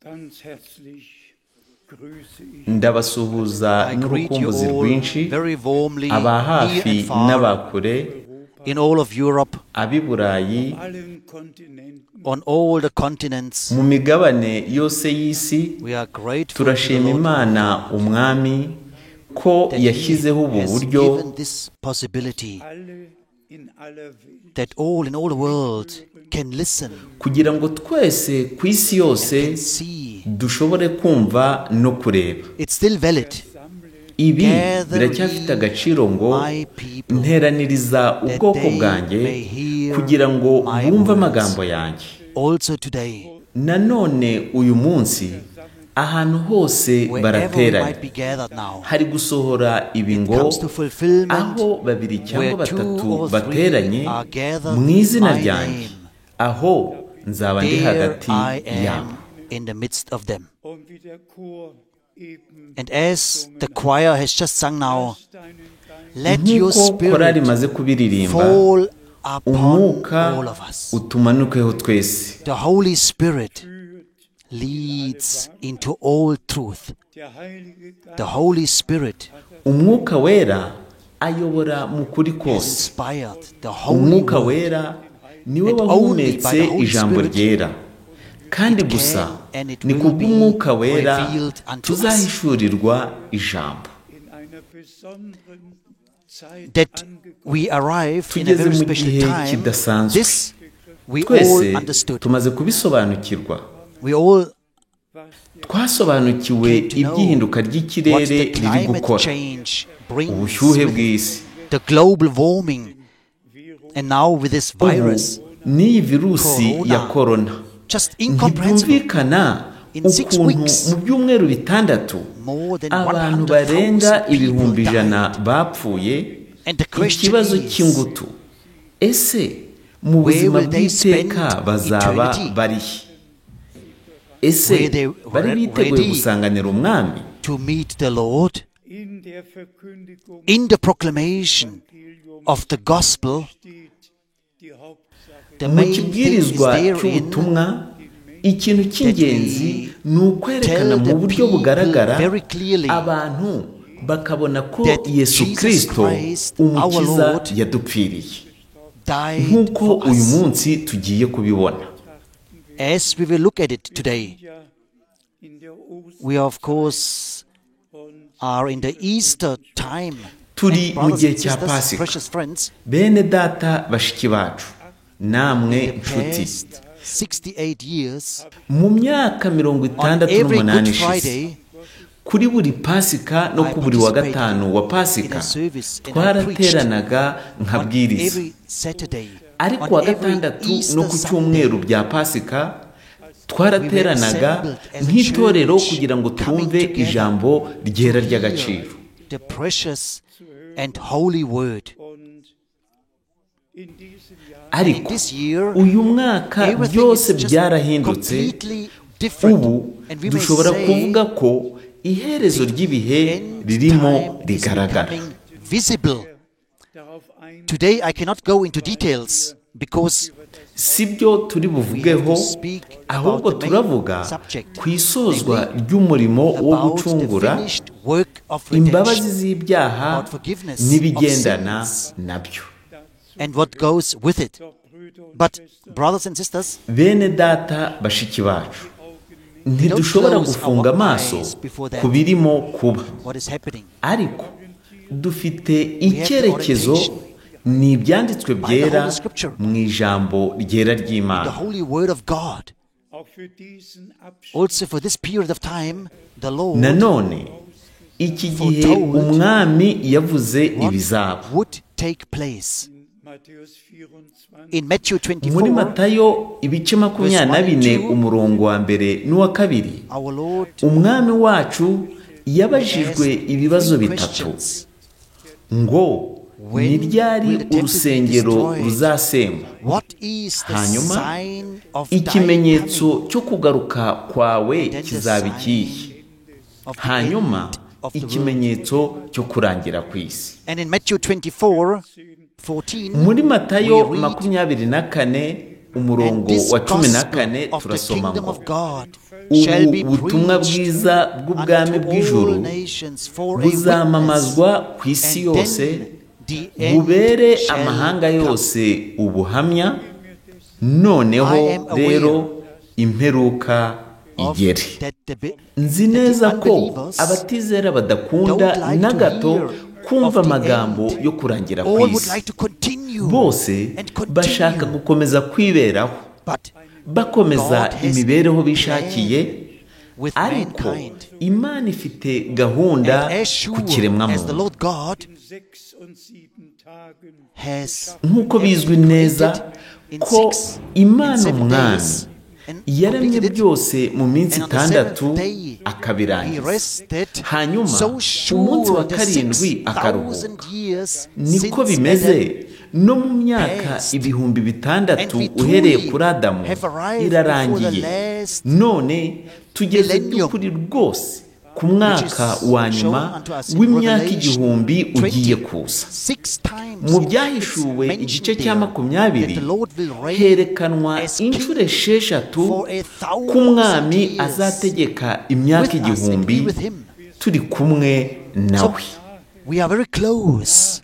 Ganz herzlich grüße ich ndabasuhuza n'urukumbuzi rwinshi very warmly aba hafi near and far n'abakure in all of Europe, ab'i Burayi allen Kontinenten. on all the continents. mu migabane yose y'isi. We are grateful to the turashima Lord Imana umwami ko that yashyizeho ubu He has buryo given this possibility Alle in aller Welt that all in all the world can listen kugira ngo twese ku isi yose and see. dushobore kumva no kureba. It's still valid. Ibi Gather biracyafite agaciro ngo my people nteraniriza ubwoko they bwanjye may hear kugira ngo my bumve words. amagambo yanjye. Also today, Nanone uyu munsi ahantu hose wherever we barateranye, might be gathered now, hari gusohora ibi ngo comes to fulfillment aho babiri cyangwa where two batatu or bateranye three are gathered mu in izina my ryanjye, name, aho nzaba ndi there hagati I yabo. am in the midst of them. und wie der Chor eben And as the choir has just sung now, let your nk'uko korari spirit imaze kubiririmba, fall upon umwuka all of us. utumanukeho twese. The Holy Spirit leads into all truth. der Heilige Geist The Holy Spirit Umwuka wera ayobora mu kuri has kose. inspired the Holy Umwuka Word. wera niwe And only wahumetse by the Holy ijambo Spirit ryera, kandi it gusa can and it ni will kubw'umwuka be wera revealed unto us. tuzahishurirwa ijambo. in einer besonderen Zeit That angekommen. we arrive in a Tugeze very mu special gihe time. kidasanzwe. This we all Twese understood. tumaze kubisobanukirwa. We all Twasobanukiwe came to know iby'ihinduka what ry'ikirere the riri climate gukora, change brings ubushyuhe with it. bw'isi. The global warming, and now with this Ubu virus, n'iyi virusi Corona. ya korona just incomprehensible. ntibyumvikana In 6 ukuntu weeks, mu byumweru bitandatu more than abantu 100,000 barenga ibihumbi people ijana died. bapfuye. And the question Ikibazo is, cy'ingutu, ese mu where buzima will they bw'iteka spend bazaba eternity? barihe? Ese Were they bari biteguye ready gusanganira umwami? to meet the Lord In der Verkündigung in the proclamation of the gospel? steht die Hauptsache. The Mu main thing is kibwirizwa therein cy'ubutumwa, ikintu cy'ingenzi ni ukwerekana tell the mu buryo people bugaragara very clearly abantu bakabona ko that Yesu Jesus Kristo Christ, umukiza our Lord, yadupfiriye, died nk'uko for uyu us. munsi tugiye kubibona. As we will look at it today, Ja, in der Oster we of course are in the Easter time. Turi And mu brothers gihe and cya sisters, Pasika. precious friends, Bene data bashiki bacu, namwe nshuti, past 68 years, mu myaka on 68 every Good ishize, Friday, kuri buri Pasika no ku buri wa gatanu wa Pasika twarateranaga on nkabwiriza, every Saturday, ariko on wa every gatandatu no Easter ku Sunday, cyumweru bya Pasika twarateranaga nk'itorero kugira ngo twumve ijambo ryera ry'agaciro. the precious and holy word. und in diesem Jahr And in Ariko this year, uyu mwaka everything byose is just byarahindutse. completely different. Ubu And we may dushobora say kuvuga ko iherezo ry'ibihe end ririmo time is rigaragara. becoming visible. darauf ein, Today I cannot go into details because Si byo turi buvugeho, ahubwo turavuga ku isozwa ry'umurimo wo about the gucungura, finished work of imbabazi redemption z'ibyaha about forgiveness n'ibigendana of sins. nabyo. and what goes with it. doch Brüder und But Schwestern, brothers and sisters, Bene data bashiki bacu, ntidushobora gufunga amaso ku birimo kuba, what is happening? ariko dufite icyerekezo, ni ibyanditswe byera mu ijambo ryera The ry'Imana. holy word of God. auch für diesen Abschnitt Also for this period of time, the Lord Nanone iki gihe umwami yavuze ibizaba. would take place. Matthäus 24, In Matthew Muri 24, Matayo ibice 24 umurongo wa mbere n'uwa kabiri, our Lord umwami wacu yabajijwe ibibazo bitatu questions. ngo ni ryari urusengero ruzasenywa, What is the hanyuma sign of thy ikimenyetso coming? cyo kugaruka kwawe Then the kizaba ikihe, sign of the hanyuma end of the world. ikimenyetso cyo kurangira ku isi. And in Matthew 24:14, Muri Matayo we read, 24 and umurongo this wa 14 gospel of the turasoma kingdom ngo of God shall be ubutumwa preached bwiza bw'ubwami unto bw'ijuru all nations for a buzamamazwa witness, ku isi and yose, then the end bubere shall amahanga come. yose ubuhamya, noneho I am aware rero imperuka of igere. that the Nzi that the neza ko unbelievers abatizera badakunda don't like na to gato hear kumva of the amagambo end. yo kurangira all would kw'isi. like to continue Bose and continue. bashaka gukomeza kwiberaho, But bakomeza God has imibereho a plan bishakiye, with ariko mankind. Imana ifite gahunda And as ku sure as the kiremwamuntu. Lord God 6 und 7 Tagen has Nk'uko bizwi neza in ko 6 Imana and 7 umwami days and yaremye completed it, byose mu minsi and on the itandatu 7th day he akabirangiza. rested. Hanyuma So umunsi wa sure the karindwi akaruhuka. 6,000 years Niko since bimeze Adam no mu myaka passed. ibihumbi bitandatu And we uhereye truly kuri Adamu have arrived irarangiye. before the last None tugeze millennium, by'ukuri rwose ku mwaka wa nyuma shown unto us in w'imyaka Revelation igihumbi 20. ugiye kuza. 6 times Mu it's byahishuwe mentioned igice there cya makumyabiri that the Lord will reign herekanwa as inshuro king esheshatu for 1,000 ko umwami years azategeka imyaka with us and igihumbi be with him. turi kumwe nawe. We are very close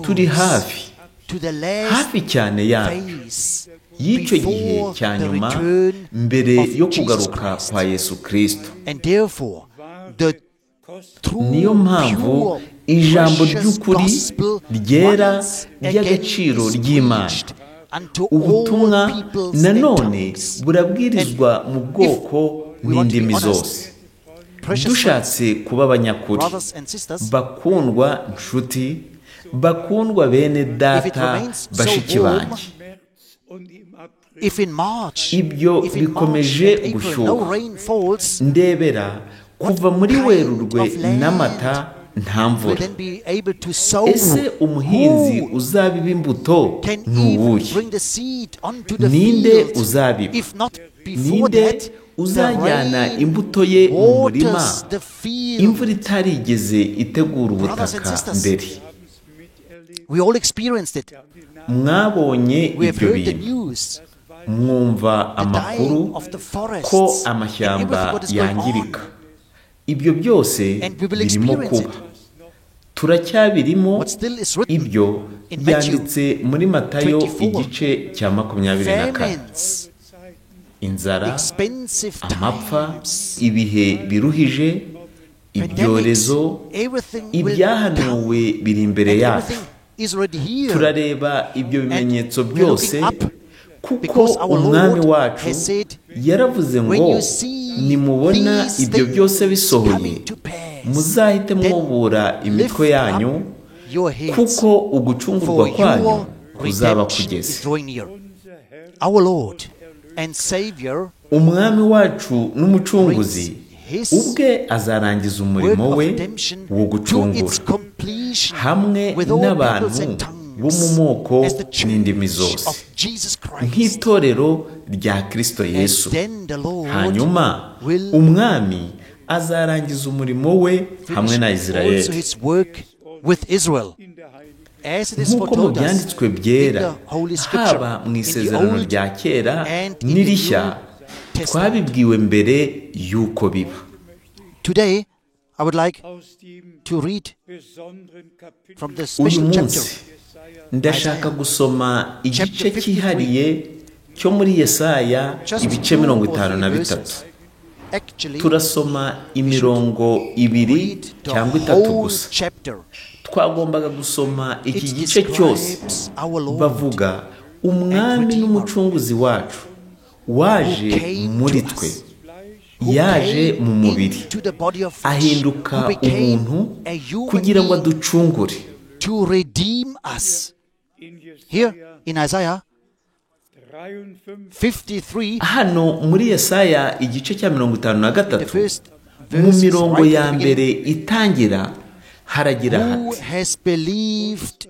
Turi hafi to the last hafi cyane yabyo phase y'icyo gihe before cya the nyuma return mbere of yo Jesus kugaruka Christ. kwa Yesu Kristo. And therefore the true, Niyo mpamvu pure, ijambo precious ry'ukuri gospel ryera once ry'agaciro again is ry'Imana. preached unto Ubutumwa all peoples nanone and tongues. burabwirizwa mu bwoko we want to be n'indimi honest, zose. Precious Dushatse kuba abanyakuri, brothers and sisters, bakundwa nshuti, bakundwa bene if it data, remains so bashiki warm, banjye, und im April if in March, ibyo if in March bikomeje and April gushyuha. no rain falls, ndebera kuva muri kind Werurwe of land n'Amata nta will mvura. then be able to sow. Ese umuhinzi Who uzabiba imbuto can ni even uwuhe? bring the seed onto the Ninde field? uzabiba? If not before Ninde that, uzajyana the rain imbuto ye mu murima waters the field. imvura itarigeze itegura Brothers and ubutaka sisters, mbere? We all experienced it. Mwabonye We have ibyo heard the bintu, news, mwumva the dying amakuru of the ko forests, and amashyamba everything what is going yangirika. on. Ibyo byose And we will birimo experience kuba, turacyabirimo. What still is written Ibyo in Matthew byanditse muri Matayo 24. igice cya 24. famines, Inzara, expensive amapfa, times, ibihe biruhije, ibyorezo, pandemics, everything will come, ibyahanuwe biri imbere and yacu. everything is already here. Turareba ibyo bimenyetso And we are byose looking up, kuko because our umwami Lord wacu has said, yaravuze when ngo you see nimubona these ibyo byose things bisohoye coming to pass, muzahite then mwubura imitwe lift yanyu up your heads, kuko ugucungurwa for kwanyu your kuzaba redemption kugeze. is drawing near. Our Lord and Savior Umwami wacu n'umucunguzi brings his ubwe azarangiza work umurimo of we redemption wo to gucungura its completion hamwe with all n'abantu peoples and bo mu tongues moko as the church n'indimi zose of Jesus Christ. nk'itorero rya Kristo And Yesu. then the Lord Hanyuma will umwami azarangiza umurimo we hamwe na finish also Isirayeli. his work with Israel. As it is Nk'uko mu foretold us byanditswe in byera, the Holy Scripture, haba mu in the isezerano Old rya kera and in the n'irishya, New Testament. twabibwiwe mbere y'uko biba. Today, I would like aus dem to read besonderen Kapitel from the Uyu special chapter. munsi ndashaka gusoma igice cyihariye cyo muri Yesaya Just ibice 2 or 53. 3 verses. Actually, Turasoma imirongo ibiri read the cyangwa itatu whole gusa. chapter. Twagombaga gusoma iki It gice cyose describes our Lord bavuga umwami Redeemer n'umucunguzi wacu waje who came muri to twe, us, who yaje came mu mubiri, into the body of flesh, ahinduka who became umuntu a human kugira ngo being aducungure. to redeem us. in Here Jesaja in Isaiah 53 53, Hano muri Yesaya igice cya the 53 first mu verse mirongo right ya at the mbere beginning, itangira haragira who hati: has believed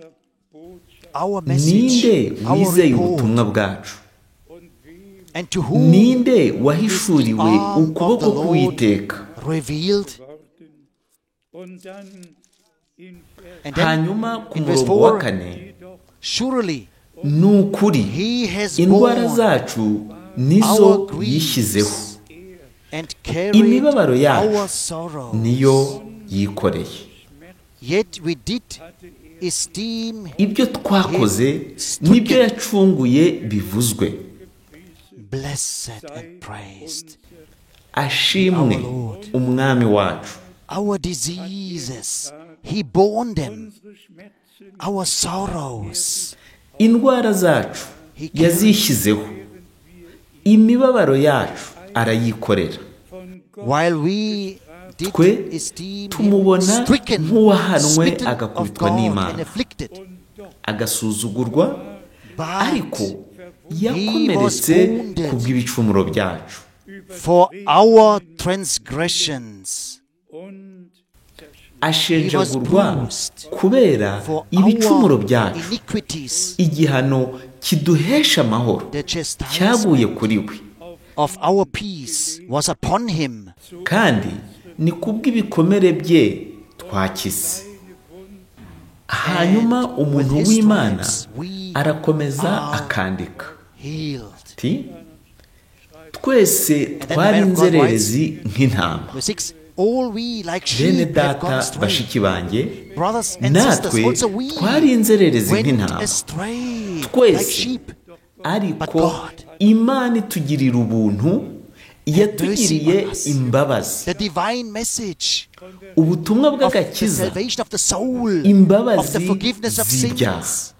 our ninde message, our wizeye report, ubutumwa bwacu? and to whom Ninde wahishuriwe arm of ukuboko the Lord k'Uwiteka? revealed? worden. Und dann in Vers And then Hanyuma ku in verse murongo wa 4, 4, jedoch surely ni ukuri he has indwara borne zacu nizo our griefs yishyizeho, and carried imibabaro yacu our sorrows. niyo yikoreye. Yet we did esteem Ibyo twakoze nibyo yacunguye bivuzwe. blessed and praised. Ashimwe umwami wacu. Our diseases, he borne them. Our sorrows, Indwara zacu yazishyizeho, imibabaro yacu arayikorera. while we did Twe esteem him tumubona stricken, nk'uwahanwe smitten of agakubitwa God n'Imana, and afflicted. agasuzugurwa, But ariko yakomeretse kubw'ibicumuro byacu, for our transgressions, he was ashenjagurwa bruised. kubera For ibicumuro our byacu. iniquities, Igihano kiduhesha amahoro the cyaguye chastisement kuri we, of our peace was upon him. kandi ni kubw'ibikomere bye twakize. Hanyuma umuntu with his w'Imana stripes we arakomeza are akandika healed. ati twese twari inzererezi nk'intama. Verse 6, all we like Bene sheep have gone data astray. bashiki banjye, Brothers and sisters, natwe also we twari inzererezi went nk'intama. astray like Twese sheep. ariko God, Imana itugirira ubuntu, yatugiriye imbabazi. The divine message Ubutumwa of the bw'agakiza, salvation of the soul, of the imbabazi forgiveness of z'ibyaha. sins.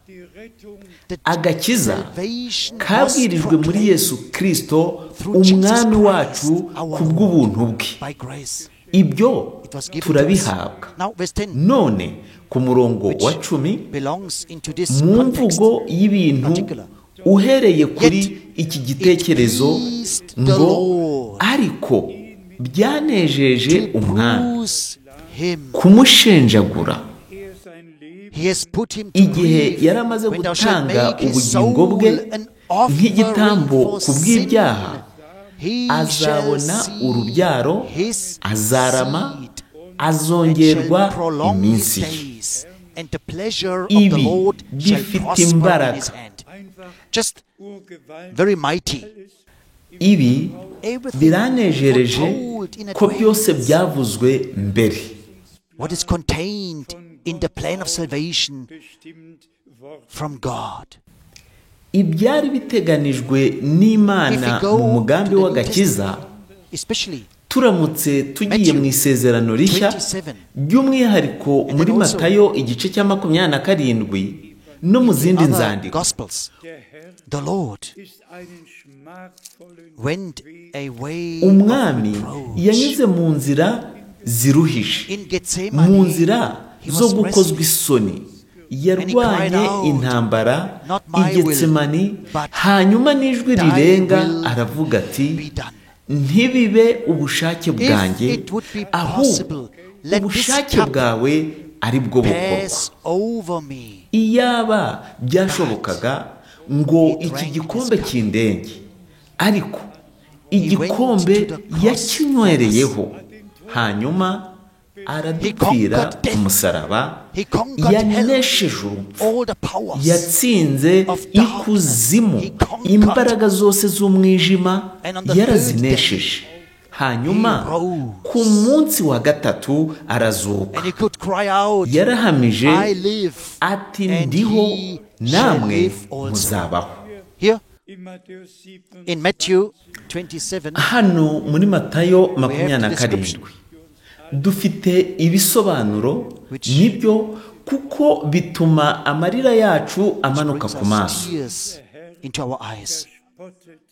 The Agakiza salvation was kabwirijwe muri proclaimed Yesu Kristo through Jesus umwami Christ, wacu our kubw'ubuntu Lord, bwe. by grace. Ibyo It was given to us. turabihabwa. Now verse 10 None ku murongo wa 10 belongs into this mu context. mvugo y'ibintu particular. uhereye kuri Yet iki gitekerezo it pleased the ngo Lord ariko byanejeje to umwami bruise him. kumushenjagura He has put him to igihe grief. yari amaze When thou shalt gutanga make his ubugingo bwe soul an offering nk'igitambo for ku sin, bw'ibyaha, he shall azabona see urubyaro, his azarama, seed, azongerwa and shall prolong iminsi his ye. days, and the pleasure of the Ibi Lord shall bifite prosper in imbaraga. his hand. Just very mighty. Ibi Everything biranejereje foretold in ko byose advance. byavuzwe mbere. What is contained in the plan of salvation from God. Ibyari biteganijwe n'Imana mu mugambi w'agakiza, Especially turamutse tugiye mu isezerano rishya, 27. by'umwihariko muri Matayo igice cya 27 no mu zindi Other nzandiko. Gospels, the Lord went away Umwami of reproach. yanyuze mu nzira ziruhije, In mu Gethsemane, nzira zo gukozwa isoni. Yarwanye intambara i Getsemani, hanyuma n'ijwi rirenga aravuga ati ntibibe ubushake bwanjye, ahubwo ubushake bwawe ari bwo bukorwa. pass over me. Iyaba byashobokaga ngo iki gikombe kindenge, ariko igikombe yakinywereyeho, hanyuma aradupfira ku musaraba. He conquered hell, Yanesheje urupfu, all the powers, yatsinze ikuzimu, imbaraga zose z'umwijima yarazinesheje. Hanyuma ku munsi wa gatatu arazuka, and he could cry out, yarahamije I live, ati and ndiho he shall namwe live also. muzabaho. Here in Matthew 27, Hano muri Matayo we have the 27 description dufite ibisobanuro which nibyo, kuko bituma amarira yacu amanuka brings ku us maso. tears into our eyes.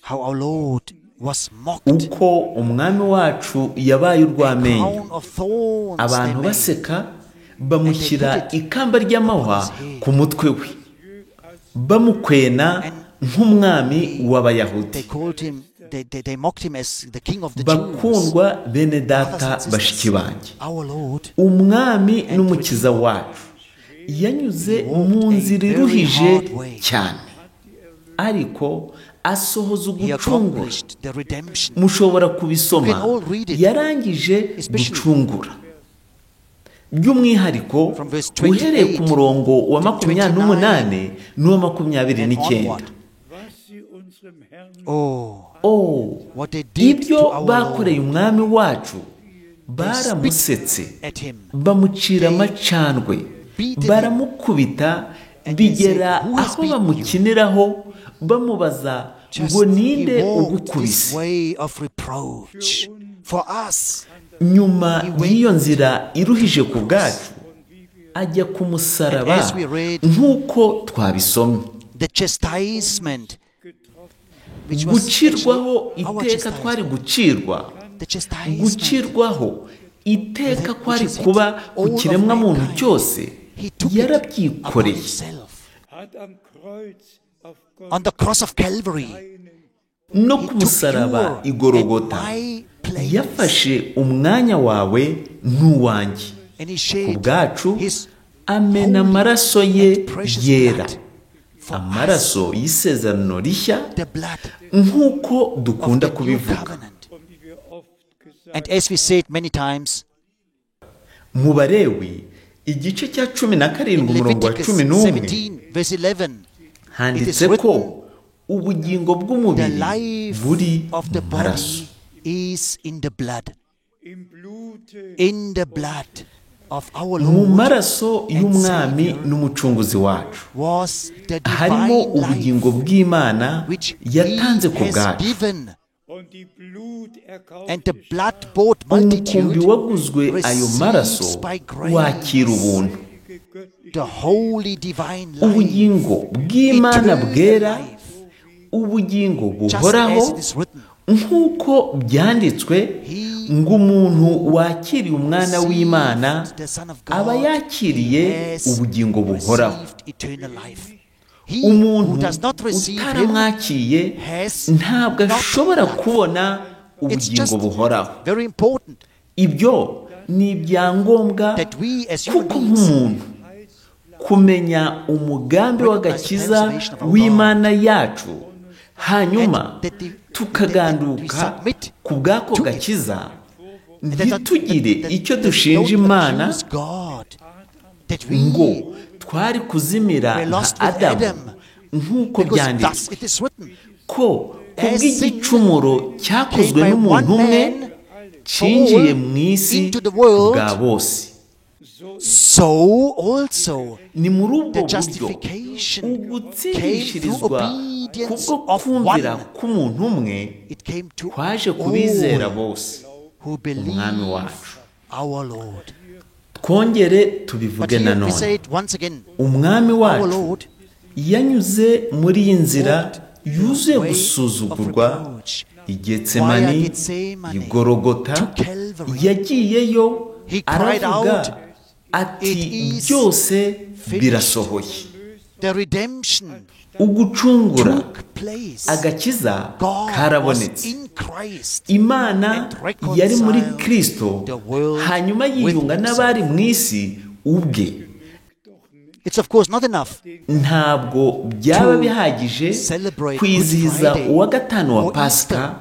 How our Lord was mocked, Uko umwami wacu yabaye urw'amenyo, crown of thorns they abantu made. baseka bamushyira ikamba ry'amahwa ku mutwe we, bamukwena nk'umwami w'Abayahudi. They called him, they mocked him as the king of the Jews. Bakundwa bene Brothers data and sisters, bashiki banjye, our Lord umwami n'umukiza wacu yanyuze mu nzira iruhije cyane, ariko asohoza he ugucungura. accomplished the redemption. Mushobora kubisoma, You can all read it. yarangije gucungura. By'umwihariko From verse 28 uhereye ku murongo wa to 28 n'uwa 29. Oh, Oh, what they did ibyo to our bakoreye Lord. umwami wacu baramusetse At him. bamucira amacandwe beaten baramukubita And they bigera said, "Who has aho beaten you?" bamukiniraho bamubaza Just ngo he ninde walked this ugukubise. way of reproach for us. Nyuma y'iyo nzira iruhije ku bwacu ajya ku musaraba And as we read, nk'uko twabisomye. The chastisement, which was gucirwaho actually our iteka twari chastisement. gucirwa The chastisement. gucirwaho iteka Which kwari is kuba all ku of kiremwa muntu mankind. cyose He took it upon yarabyikoreye. himself. hat am Kreuz auf On the cross of Calvary, no he ku took musaraba your igorogota and my place. yafashe umwanya wawe n'uwanjye And he ku shed bwacu his amena holy amaraso ye and precious yera, blood for us. amaraso y'isezerano rishya The blood nk'uko of dukunda the new kubivuga. covenant. und wie wir oft gesagt And as we said many times, Mu Balewi igice cya 17 in umurongo wa Leviticus 11 17 verse 11, handitse It is ko ubugingo the bw'umubiri life buri of the mu maraso. body is in the blood. im Blute In the blood of our Mu Lord maraso y'umwami n'umucunguzi wacu was the harimo divine ubugingo life bw'Imana which yatanze ku he has bwacu. given, und die Blut and the erkaufte blood-bought Umukumbi multitude waguzwe ayo maraso receives by grace wakira ubuntu. the holy divine life, Ubugingo bw'Imana eternal bwera, life, ubugingo just buhoraho as it is written. nk'uko byanditswe ngo umuntu wakiriye umwana w'Imana Received the Son of God, aba yakiriye has ubugingo buhoraho. received eternal life. He who Umuntu does not receive him utaramwakiriye has ntabwo not ashobora life. kubona It's ubugingo just buhoraho. very important Ibyo ni ibyangombwa that we as human kuko beings nk'umuntu kumenya umugambi w'agakiza w'Imana yacu hanyuma tukaganduka ku bw'ako gakiza ntitugire icyo dushinja Imana ngo twari kuzimira nka Adamu nk'uko byanditswe ko kubw'igicumuro cyakozwe n'umuntu umwe cyinjiye mu isi bwa bose. so also Ni muri ubwo the buryo justification came through ugutsindishirizwa obedience kubwo of kumvira one. k'umuntu umwe It came to kwaje kubizera all bose who believe umwami wacu. our Lord. Twongere But tubivuge here we nanone, say it once again, umwami our wacu Lord yanyuze muri iyi nzira yuzuye way gusuzugurwa of reproach. i Getsemani, Via Getsemani, i Gologota, to Calvary. yagiyeyo He cried aravuga out, ati "It is byose finished." birasohoye. The redemption Ugucungura took place. agakiza God was karabonetse. in Christ. Imana and reconciled yari muri Kristo the world hanyuma yiyunga with n'abari mu isi ubwe. It's of course not enough Ntabwo byaba To bihagije celebrate kwizihiza Good Friday uwa gatanu wa or Pasika Easter.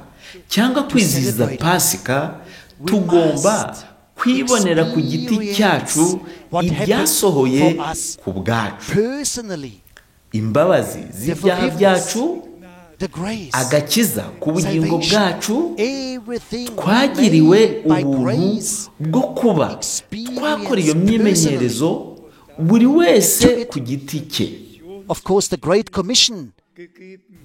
cyangwa kwizihiza celebrate. Pasika. We Tugomba must kwibonera ku giti cyacu experience what ibyasohoye happened for us ku bwacu, personally. imbabazi z'ibyaha forgiveness, byacu, The grace, agakiza ku bugingo salvation, bwacu, everything twagiriwe made by ubuntu grace, bwo kuba experience twakora iyo myimenyerezo buri wese And to it, ku giti cye. Of course, the Great Commission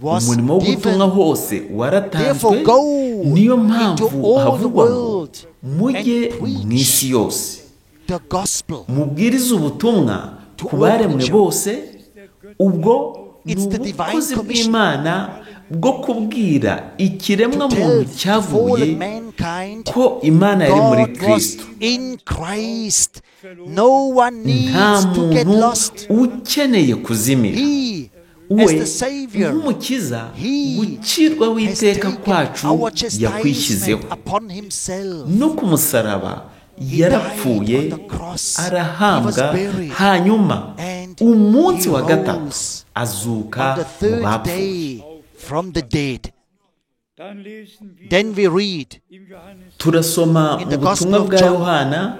was Umurimo wo gutumwa given. hose waratanzwe, Therefore, go niyo into mpamvu all the havugwa ngo world mujye and preach mu isi yose The gospel. mubwirize ubutumwa To ku all baremwe creatures. bose. Ubwo ni It's the divine ubukozi commission. bw'Imana bwo kubwira ikiremwa To muntu tell cyavuye fallen mankind ko Imana yari muri God was Kristo. in Christ. No one Nta needs to get muntu lost. ukeneye kuzimira. He, as We the Savior, nk'umukiza He gucirwaho has iteka taken kwacu our chastisement yakwishyizeho. upon himself. No ku musaraba yarapfuye, died on the cross. arahambwa, He was buried. hanyuma And umunsi he wa gatatu rose azuka On the mu third bapfuye. day from the dead. Dann lesen wir Then we read im Johannes Turasoma In mu the Gospel butumwa of bwa John, Yohana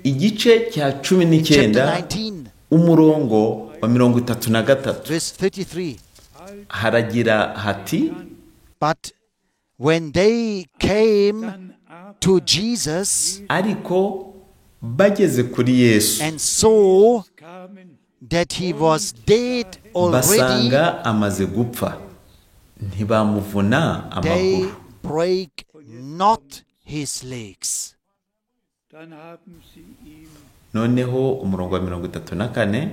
igice cya chapter 19 19, umurongo wa 33 verse 33. haragira hati, But When they came dann aber to Jesus ariko bageze kuri Yesu and saw kamen that he was dead already, basanga amaze gupfa ntibamuvuna they amaguru break not his legs. dann haben sie ihm noneho umurongo wa 34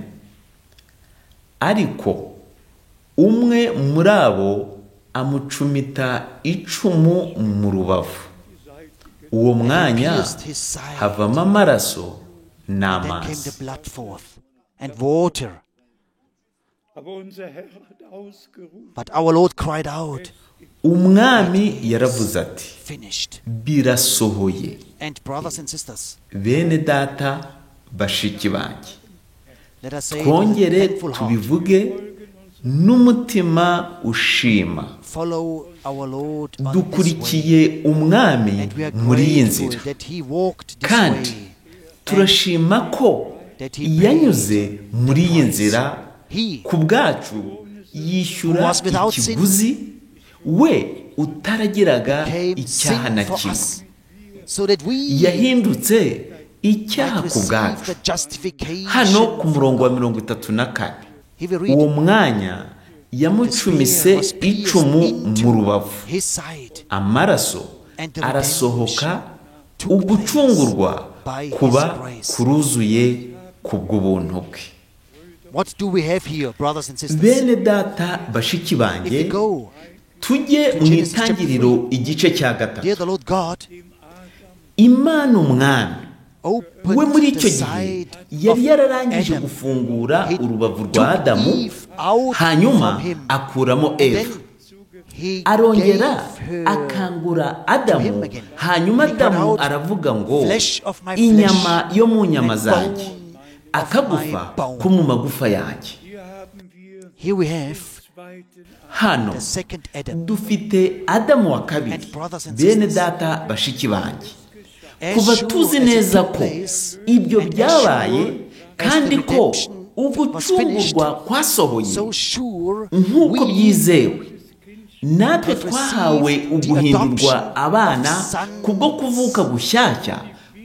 ariko umwe muri abo amucumita icumu mu rubavu uwo mwanya Pierced his side. havamo amaraso Then came the n'amazi blood forth and water. aber unser Herr hat ausgerufen But our Lord cried out, umwami yaravuze ati finished. birasohoye. And brothers and sisters, Bene data bashiki banjye let us say it with a twongere thankful heart. tubivuge n'umutima ushima Follow our Lord on this way. dukurikiye umwami And we are muri iyi grateful nzira that he walked this kandi way. turashima ko yanyuze muri iyi nzira He ku bwacu yishyura was without sin, ikiguzi we utaragiraga came icyaha na sin for kimwe us, so that we yahindutse icyaha might ku receive bwacu the justification. hano ku murongo wa 34 He will read uwo mwanya yamucumise icumu mu rubavu his side, amaraso and the arasohoka took ugucungurwa by his kuba grace. kuruzuye kubw'ubuntu bwe. What do we have here, brothers and sisters? bene data bashiki If we banjye go, tujye mu Genesis itangiriro igice cya dear gatatu the Lord God, imana umwami we muri opened icyo the gihe side yari of yararangije Adam. gufungura He urubavu rwa took adamu Eve out hanyuma from him. akuramo Then eva he arongera gave her akangura him adamu again. hanyuma He cut adamu out aravuga ngo flesh of my inyama flesh yo mu nyama and zanjye bone akagufa of my bone. ko mu magufa yanjye. hier haben wir Here we have zweiten hano the second Adam. dufite adamu wa kabiri. And brothers and bene sisters, data bashiki banjye As kuva sure tuzi as it neza took ko place, ibyo and as byabaye sure as kandi the ko redemption was finished, ugucungurwa kwasohoye so sure nk'uko we byizewe natwe have twahawe received the uguhindurwa adoption abana of sons kubwo kuvuka gushyashya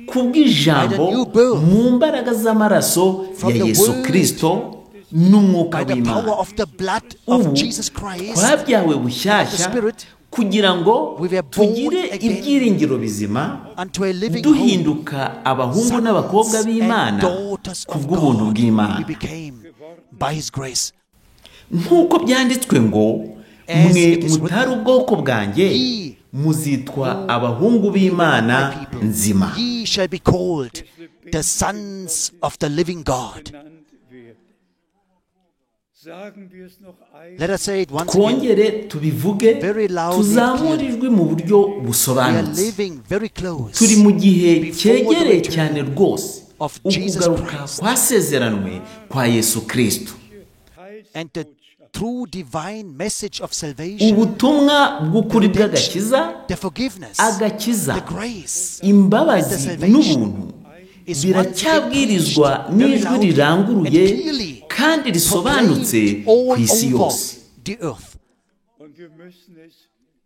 kubw'ijambo by the new birth mu mbaraga z'amaraso from ya the yesu word, kirisito n'umwuka by the power w'imana. of the blood of ubu Jesus Christ, twabyawe the bushyashya Spirit, kugira ngo we were born tugire again ibyiringiro bizima unto a living hope, duhinduka abahungu n'abakobwa sons and b'imana daughters of kubw'ubuntu God. bw'imana We became by His grace. nk'uko byanditswe ngo As mwe it is mutari written, ubwoko bwanjye ye muzitwa abahungu b'imana My people, nzima. ye shall be called the sons of the living God. genannt werden. Sagen wir es noch Let einmal. us say it once again. twongere tubivuge Very loudly and tuzamure clearly. ijwi mu buryo We are busobanutse. living very close turi mu gihe before cyegereye the cyane return rwose of Jesus ukugaruka Christ. kwasezeranwe kwa yesu kirisito. and the true divine message of salvation, ubutumwa bw'ukuri bw'agakiza, the forgiveness, agakiza, the grace, imbabazi and the salvation n'ubuntu is biracyabwirizwa once again n'ijwi preached very riranguruye loudly and clearly kandi risobanutse proclaimed ku all isi over yose. the earth. Und wir müssen es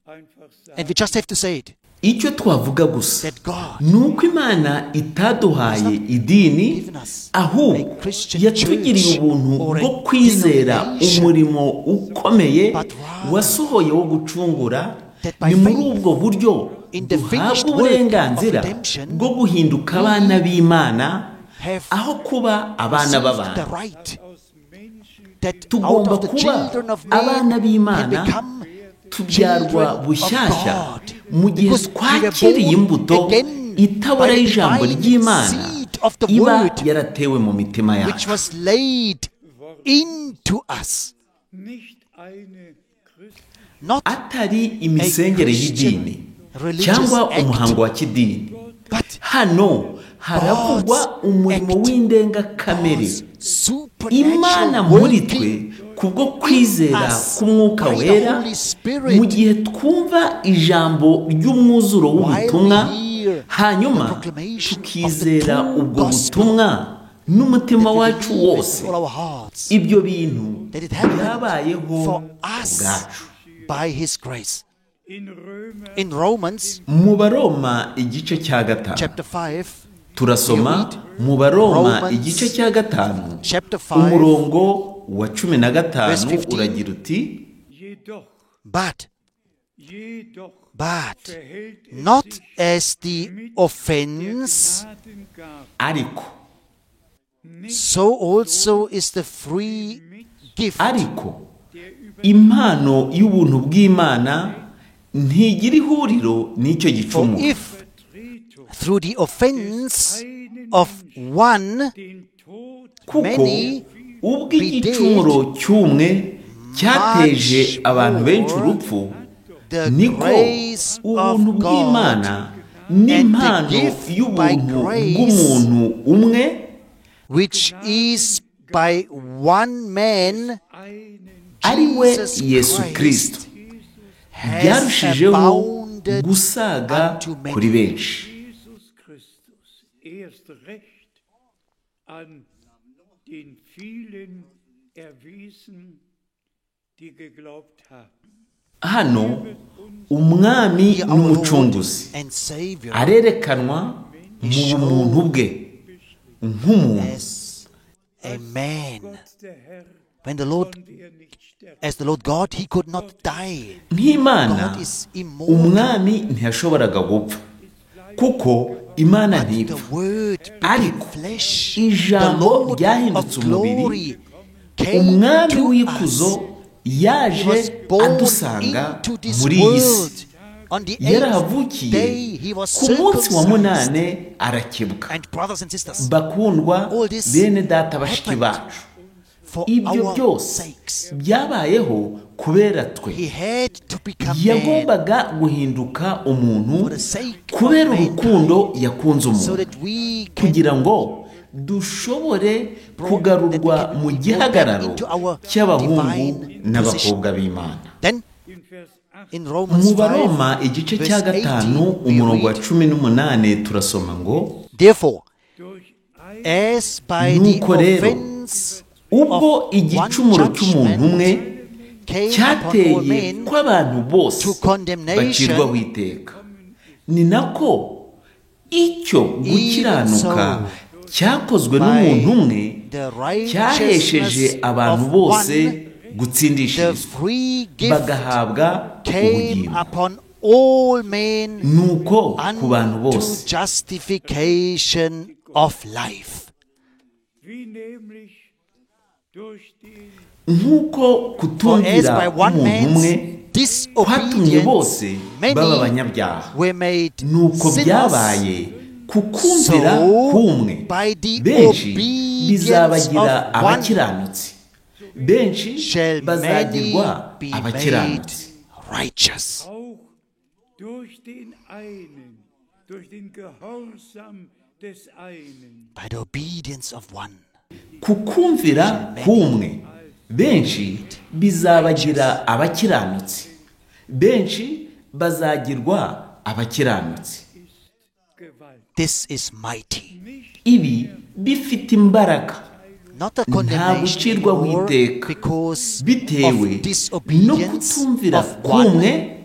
einfach And sagen. we just have to say it, icyo twavuga gusa that God ni uko imana itaduhaye idini, given us ahubwo a Christian yatugiriye church ubuntu or a bwo kwizera denomination, umurimo ukomeye but rather wasohoye wo gucungura. that by ni muri faith ubwo buryo in the finished duhabwa work uburenganzira of redemption, bwo guhinduka abana b'imana have aho kuba abana received the b'abantu. right Aus Menschen that out Tugomba of the kuba children of abana men can b'imana become tubyarwa children bushyashya of God, mu gihe because we were twakiriye born imbuto again itabora by the y'ijambo divine ry'imana seed of the iba word, yaratewe mu mitima which yacu. was laid into us, nicht eine Christ not atari imisengere y'idini cyangwa umuhango wa kidini. but hano haravugwa umurimo act. w'indengakamere God's imana supernatural muri twe working kubwo kwizera us k'umwuka by the wera. Holy Spirit. mu gihe twumva ijambo ry'umwuzuro w'ubutumwa, While we hear hanyuma the proclamation tukizera of the true ubwo gospel, butumwa n'umutima that we wacu believe with wose. all our hearts ibyo bintu that it happened byabayeho for us ubwacu. by His grace. in Römer In Romans mu baroma igice cya gatanu chapter 5, turasoma mu baroma Romans igice cya gatanu chapter 5, umurongo wa 15 verse 15. uragira uti jedoch but verhält es not sich as the mit offense, der Gnadengabe ariko so also is the free gift. ariko impano y'ubuntu bw'Imana ntigira ihuriro n'icyo For gicumuro if through the offense of one den Tod kuko many ubwo igicumuro cy'umwe cyateje abantu benshi urupfu the niko grace ubuntu of bw'Imana God n'impano gift by y'ubuntu grace bw'umuntu umwe which is by one man ari we Jesus Yesu Christ, Kristo has byarushijeho abounded gusaga unto many. kuri benshi. Jesus Christus erst recht an den vielen erwiesen, die geglaubt haben. hano umwami Here our n'umucunguzi Lord and Savior arerekanwa mu bumuntu bwe nk'umuntu as a man. Gott der Herr When the Lord, konnte er nicht sterben. as the Lord God, he could not die. nk'Imana God is immortal. umwami ntiyashoboraga gupfa kuko Imana The ntipfa Word became ariko flesh. The ijambo Lord ryahindutse of umubiri glory came umwami to w'ikuzo us. He yaje was born adusanga into this muri iyi si world. On the eighth yarahavukiye day, he was ku munsi wa circumcised. munane arakebwa. And brothers and sisters, bakundwa all this bene data bashiki happened bacu for ibyo our byose sakes, byabayeho kubera he twe had to become man yagombaga guhinduka umuntu for the sake kubera of urukundo yakunze so umuntu that we can kugira ngo dushobore kugarurwa mu gihagararo cy'abahungu n'abakobwa b'Imana. then In Vers 8 in Romans mu 5, baroma igice cya verse 18, gatanu we umurongo wa read, 18 turasoma ngo durch therefore, ein as by the Nuko rero, offense ubwo of igicumuro one cy'umuntu umwe judgment came upon all cyateye men ko abantu bose to condemnation, bacirwaho iteka, ni nako icyo gukiranuka cyakozwe n'umuntu umwe the cyahesheje righteousness abantu of bose one, the gutsindishirizwa free gift bagahabwa came ubugingo, upon all men nuko ku bantu unto bose justification of life. wie nämlich durch den nk'uko For as kutumvira by one k'umuntu umwe man's kwatumye bose disobedience baba many abanyabyaha, were made nuko sinners, byabaye ku kumvira so k'umwe by the benshi obedience bizabagira of one abakiranutsi, benshi shall many bazagirwa be made abakiranutsi, righteous. auch durch den einen, durch den Gehorsam des einen, By the obedience of one. ku kumvira k'umwe benshi bizabagira abakiranutsi, benshi bazagirwa abakiranutsi. Gewalt. This is mighty. Ibi bifite imbaraga, Not a nta condemnation gucirwaho anymore iteka because bitewe of no disobedience kutumvira of one. k'umwe,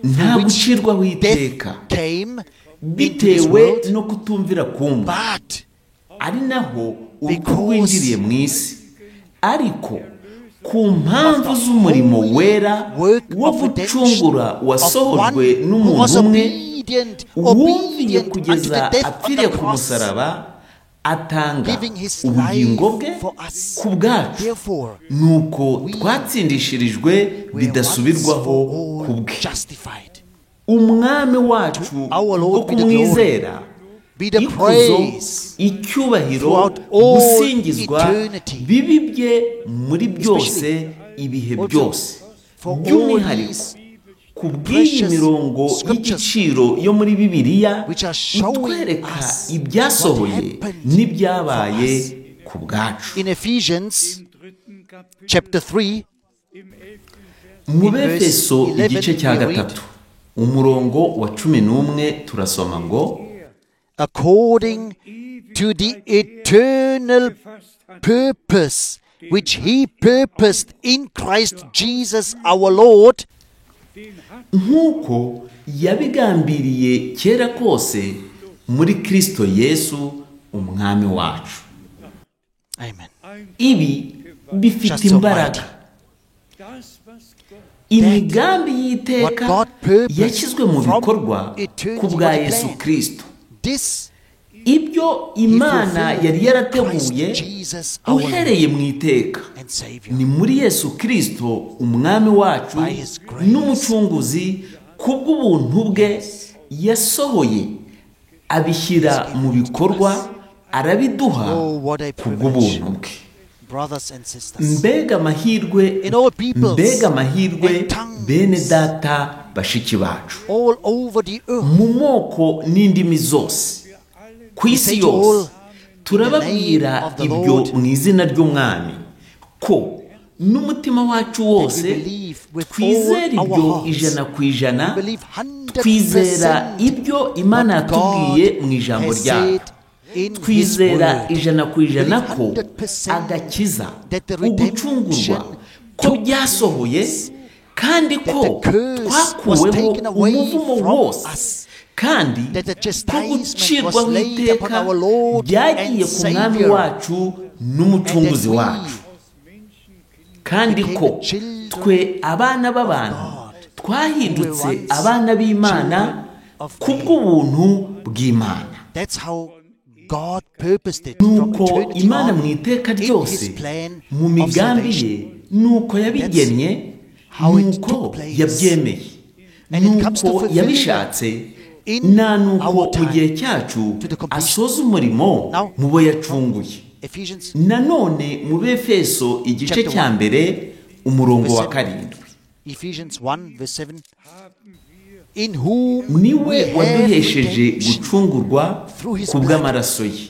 nta gucirwaho iteka Death came into this bitewe world, no kutumvira k'umwe, but ari naho urupfu because rwinjiriye mu isi, ariko ku mpamvu z'umurimo wera work wo of gucungura redemption wasohojwe of one who was n'umuntu umwe wumviye obedient unto kugeza the death of apfiriye the ku cross, musaraba, atanga giving his ubugingo bwe life for us. ku bwacu, Therefore, nuko twatsindishirijwe we are once bidasubirwaho for ku all bwe. justified. Umwami wacu Our bwo Lord be the kumwizera, Be the ikuzo, praise icyubahiro, throughout all gusingizwa eternity, bibi bye muri byose ibihe also byose, for all by'umwihariko these ku bw'iyi precious mirongo scriptures y'igiciro yo muri Bibiliya which are showing itwereka us ibyasohoye what happened n'ibyabaye for us. ku bwacu. In Ephesians Im 3. Kapitel, chapter 3, im 11. Vers, mu in verse Befeso 11 igice cya we read, gatatu umurongo wa 11 turasoma ngo according to the eternal gefasst hat, purpose which he purposed in Christ Jesus our Lord, nk'uko yabigambiriye kera kose muri Kristo Yesu umwami wacu. Amen. Ibi bifite Just so imbaraga. Das, was Gott Imigambi y'iteka What God purposed yashyizwe mu from bikorwa eternity ku bwa was Yesu planned. Kristo. This Ibyo He Imana fulfilled yari in yarateguye Christ Jesus our Lord uhereye mu iteka and Savior. ni muri Yesu Kristo umwami wacu By His grace. n'umucunguzi kubw'ubuntu bwe yasohoye abishyira mu bikorwa arabiduha Oh, what a kubw'ubuntu privilege. bwe. Brothers and sisters, Mbega amahirwe, In all peoples mbega amahirwe and tongues. bene data bashiki bacu all over the earth, mu moko n'indimi zose ku isi say to all, yose turababwira in the name of the ibyo Lord, mu izina ry'umwami ko n'umutima wacu wose that we believe with twizera all our ibyo hearts. ijana ku ijana, We believe 100% twizera ibyo Imana what yatubwiye God mu ijambo has ryayo, said in His twizera word. ijana ku ijana ko 100% agakiza, that the ugucungurwa redemption ko took byasohoye kandi ko that the curse was twakuweho taken away umuvumo from wose us, kandi that the ko chastisement gucirwaho was laid iteka upon our Lord byagiye and ku mwami Savior, wacu n'umucunguzi and that we wacu, kandi ko became children twe abana b'abantu twahindutse once abana b'Imana children of kubw'ubuntu bw'Imana. That's how God purposed it from Nuko eternity Imana on mu iteka in ryose His plan mu of migambi salvation. ye nuko yabigennye, how it nuko took place. yabyemeye, And it comes to nuko fulfillment yabishatse, in na nuko our mu time gihe cyacu to the completion. asoza umurimo Now, mu bo yacunguye. Ephesians Nanone mu Befeso igice Chapter cya 1, mbere umurongo wa verse 7. karindwi, Ephesians 1 verse 7, in whom we niwe have waduhesheje redemption gucungurwa through his ku bw'amaraso ye,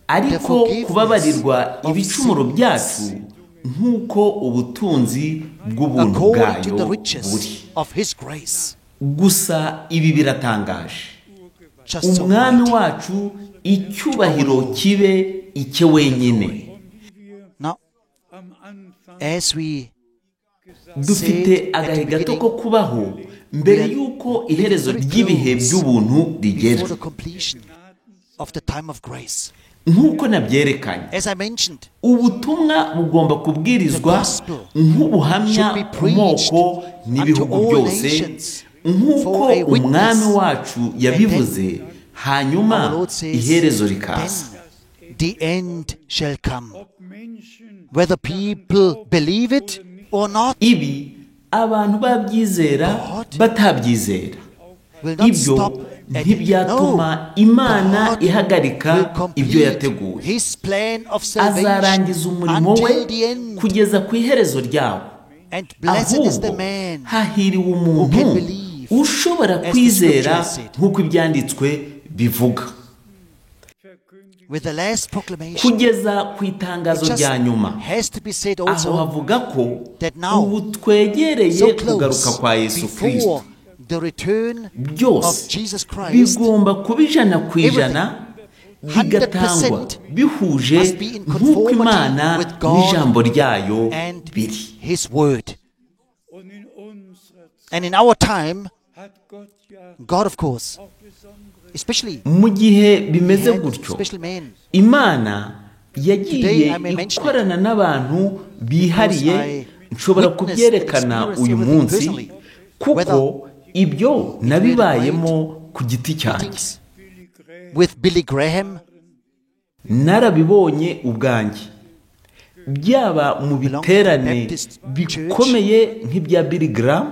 ariko kubabarirwa ibicumuro byacu nk'uko ubutunzi bw'ubuntu according to the bwayo riches buri. of His grace. Gusa ibi biratangaje, Just so umwami mighty. wacu icyubahiro kibe icye wenyine. Now, am Anfang as we Dufite agahe gato ko kubaho mbere y'uko iherezo ry'ibihe by'ubuntu rigera. before the completion of the time of grace, Nk'uko nabyerekanye, as I mentioned, ubutumwa bugomba kubwirizwa The gospel nk'ubuhamya should be ku preached moko n'ibihugu unto all byose, nations nk'uko for a witness. umwami wacu yabivuze, hanyuma Our Lord says, iherezo rikaza. then the end shall come, ob Menschen whether people believe it or not, Ibi abantu babyizera God batabyizera, will not ibyo stop at it. ntibyatuma No, Imana God ihagarika will ibyo complete yateguye. His plan of salvation Azarangiza umurimo we until the end. kugeza ku iherezo ryawo. And blessed is the Ahubwo man hahiriwe who umuntu can believe ushobora as the kwizera scripture said. nk'uko ibyanditswe bivuga, with the last proclamation. kugeza ku itangazo It just rya nyuma. has to be said Aho also havuga ko that now, ubu twegereye so kugaruka close kwa Yesu Kristo, before the return byose of Jesus Christ, bigomba kuba ijana ku ijana, bigatangwa 100% bihuje must be in nk'uko conformity Imana with God n'ijambo ryayo and biri. His word. und in unserer Zeit And in our time, hat Gott ja God, of course, auch besondere especially Mu gihe bimeze had gutyo, special men. Imana yagiye Today I may mention ikorana n'abantu bihariye. Because I Nshobora witnessed kubyerekana and uyu experienced munsi personally, kuko whether ibyo nabibayemo ku giti cyanjye, Meetings with Billy Graham, narabibonye ubwanjye, byaba mu biterane bikomeye nk'ibya Billy Graham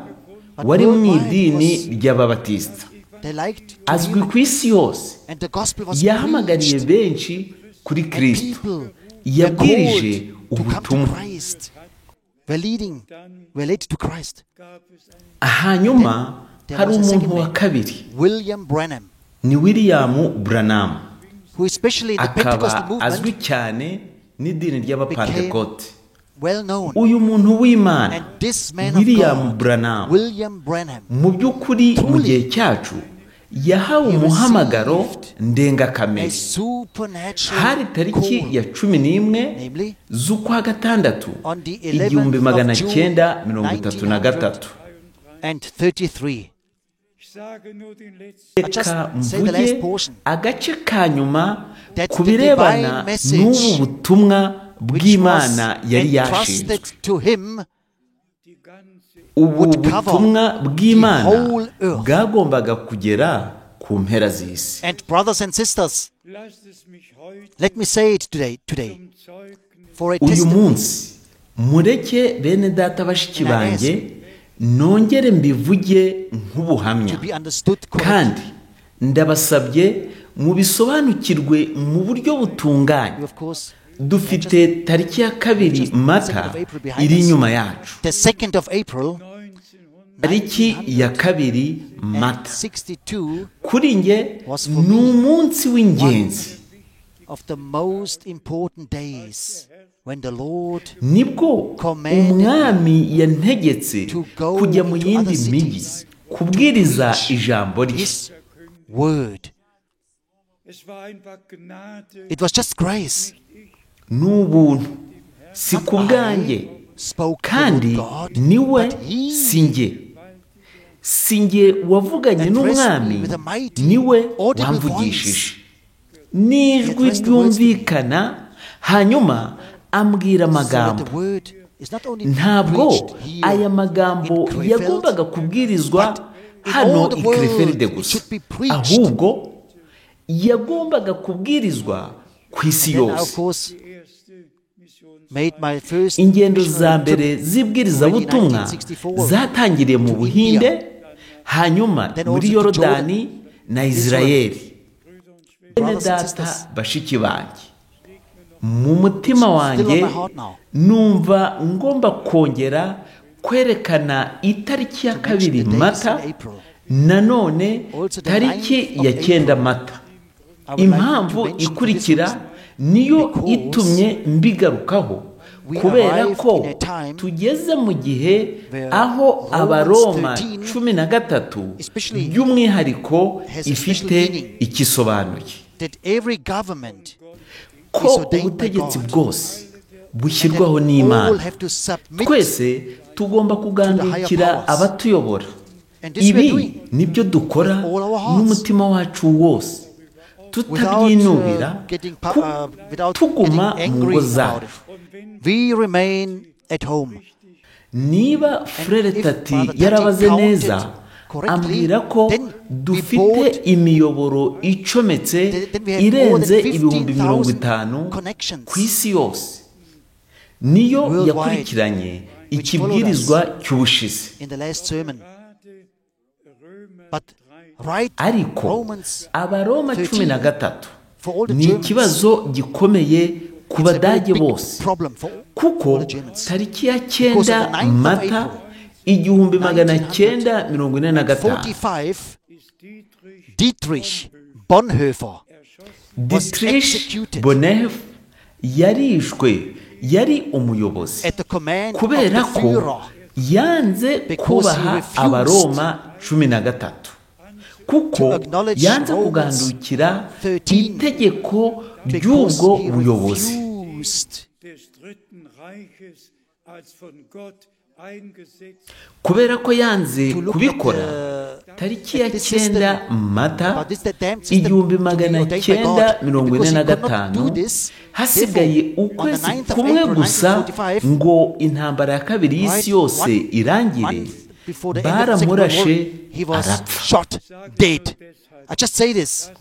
wari mu idini ry'Ababatisita, they liked to azwi hear, ku isi yose, and the gospel was yahamagariye preached, benshi kuri and Kristo, people were yabwirije called to come to ubutumwa. Christ, were leading, were led to Christ. gab es ein Hanyuma There hari was a umuntu second wa man. kabiri, William Branham, ni William Branham, who especially in the Pentecostal akaba azwi movement, cyane n'idini ry'Abapantekote. well known. Uyu muntu w'Imana And this man of William God, Branham, William Branham, mu by'ukuri mu gihe cyacu yahawe umuhamagaro a ndengakamere. supernatural Hari tariki call, ya 11 namely z'ukwa gatandatu on the 11th igihumbi of magana June, cyenda mirongo itatu na gatatu, and 33. Ich sage nur den letzten. I just reka say the last mvuge portion. agace ka nyuma That's ku the birebana divine message n'ubu butumwa Which bw'imana was yari entrusted yashinzwe. to him Die ganze ubu would cover butumwa the bw'imana whole earth. bwagombaga kugera ku mpera z'isi. And brothers and sisters, lasst es mich heute let me say it today zum Zeugnis for a uyu testimony. munsi mureke bene data bashiki banjye nongere mbivuge nk'ubuhamya, To be understood correctly. kandi ndabasabye mubisobanukirwe mu buryo butunganye. Of course, Dufite tariki ya 2 Mata iri inyuma yacu. the 2nd of April, Tariki ya 2 Mata 1962, kuri nge was for ni me umunsi w'ingenzi, of the most important days when the Lord nibwo commanded umwami yantegetse to go kujya mu into yindi other mijyi cities kubwiriza preach ijambo rye. His word. es war einfach Gnade It was just grace. Ni ubuntu, si ku bwanjye, Spoke the kandi word God, niwe but He si njye. Si njye wavuganye n'umwami, niwe wamvugishije n'ijwi ryumvikana, hanyuma ambwira so that amagambo. the word is not only Ntabwo preached here aya magambo in Krefeld, yagombaga kubwirizwa but in hano all the i world Krefeld it gusa, should be preached. ahubwo yagombaga kubwirizwa ku isi Then I, of yose. course, die erste Mission made my first Ingendo missionary za trip mbere z'ibwirizabutumwa 1964 zatangiriye mu to Buhinde, India. hanyuma Then muri also to Yorodani na Isirayeli. Bene Brothers and data sisters, bashiki banjye, mu mutima wanjye still on my heart now. numva ngomba kongera kwerekana itariki ya To mention 2 the days Mata, in April. nanone Also the tariki 9th of ya 9 April. Mata. I would like to Impamvu mention this ikurikira reason, niyo because itumye mbigarukaho, we kubera arrived ko in a time tugeze mu gihe where aho Romans Abaroma 13 13 especially by'umwihariko has a ifite special meaning. ikisobanuye that every government ko is ordained by ubutegetsi God. bwose and bushyirwaho that all n'Imana. have to submit. Twese tugomba kugandukira powers. abatuyobora. And this we are Ibi doing nibyo dukora with all our hearts. n'umutima wacu wose, tutabyinubira, without tuguma getting mu angry ngo about zacu. it. We remain at home. Niba Frere if Tati Father Tati yarabaze counted neza, correctly, ambwira ko then we dufite bought- imiyoboro icometse Then we have more irenze than 50,000 15,000 connections ku isi yose. Niyo worldwide, yakurikiranye ikibwirizwa cy'ubushize. in the last sermon. Gerade Römer But right, Ariko Romans, Abaroma 13, 13 for all the ni Germans, ikibazo gikomeye ku it's a very Badage big bose, problem for kuko all the Germans. tariki ya Because of 9 the 9th of Mata April, 1945 45, ist Dietrich Dietrich Bonhoeffer was Dietrich executed Bonhoeffer yarishwe, yari umuyobozi, at the command of kubera the ko Führer yanze because kubaha he refused Abaroma 13 kuko to acknowledge yanze Romans kugandukira 13 itegeko because ry'ubwo he buyobozi, refused des Dritten Reiches als von Gott eingesetzt kubera ko yanze to look kubikora. at Tariki ya this system, 9 Mata but this the damn system to be ordained by God. Because he could not do 1945 this, hasigaye therefore, on the ukwezi 9th of kumwe April gusa 1945, ngo intambara ya kabiri y'isi right, yose one irangire, month before the end of the Second World War, baramurashe he was arapfa. shot dead. I just say this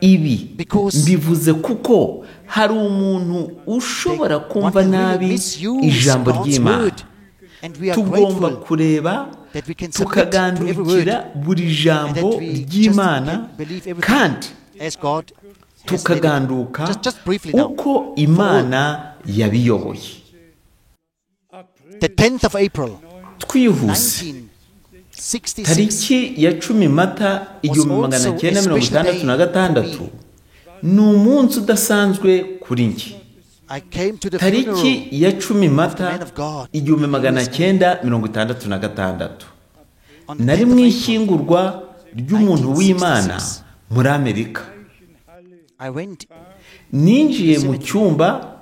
Ibi because mbivuze kuko hari umuntu ushobora one kumva can really nabi misuse ijambo God's ry'Imana. word, and we are Tugomba grateful kureba that we can submit to every tukagandukira word buri and jambo that we just ry'Imana, can believe everything kandi as God has led it. tukaganduka Just briefly now. uko Imana yabiyoboye. The 10th of April, Twihuse, 1966, tariki ya 10 Mata 1956 ni umunsi udasanzwe kuri njye. I came to the Tariki funeral ya 10 Mata man of God. 1966 on the nari 10th mu of April. ishyingurwa ry'umuntu w'Imana muri Amerika. I went Ninjiye mu cyumba